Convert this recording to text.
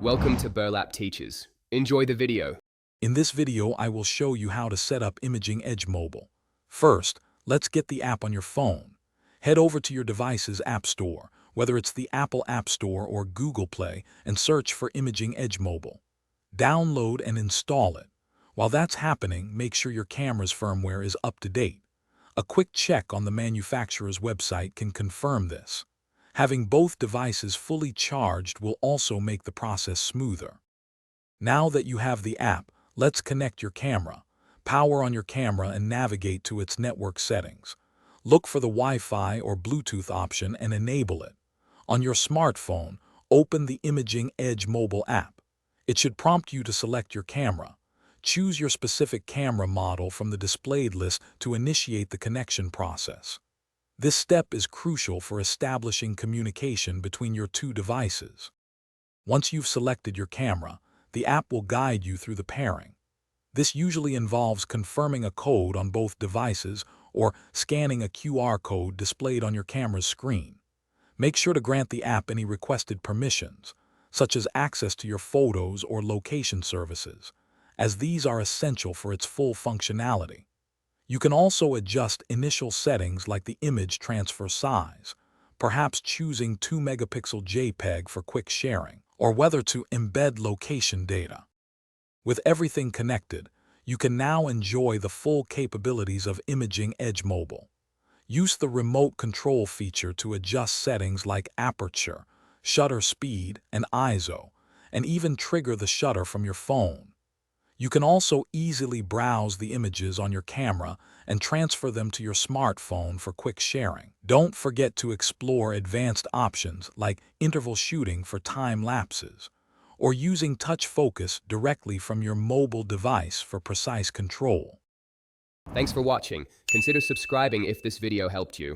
Welcome to Burlap Teachers. Enjoy the video. In this video, I will show you how to set up Imaging Edge Mobile. First, let's get the app on your phone. Head over to your device's App Store, whether it's the Apple App Store or Google Play, and search for Imaging Edge Mobile. Download and install it. While that's happening, make sure your camera's firmware is up to date. A quick check on the manufacturer's website can confirm this. Having both devices fully charged will also make the process smoother. Now that you have the app, let's connect your camera. Power on your camera and navigate to its network settings. Look for the Wi-Fi or Bluetooth option and enable it. On your smartphone, open the Imaging Edge mobile app. It should prompt you to select your camera. Choose your specific camera model from the displayed list to initiate the connection process. This step is crucial for establishing communication between your two devices. Once you've selected your camera, the app will guide you through the pairing. This usually involves confirming a code on both devices or scanning a QR code displayed on your camera's screen. Make sure to grant the app any requested permissions, such as access to your photos or location services, as these are essential for its full functionality. You can also adjust initial settings like the image transfer size, perhaps choosing 2-megapixel JPEG for quick sharing, or whether to embed location data. With everything connected, you can now enjoy the full capabilities of Imaging Edge Mobile. Use the remote control feature to adjust settings like aperture, shutter speed, and ISO, and even trigger the shutter from your phone. You can also easily browse the images on your camera and transfer them to your smartphone for quick sharing. Don't forget to explore advanced options like interval shooting for time lapses, or using touch focus directly from your mobile device for precise control. Thanks for watching. Consider subscribing if this video helped you.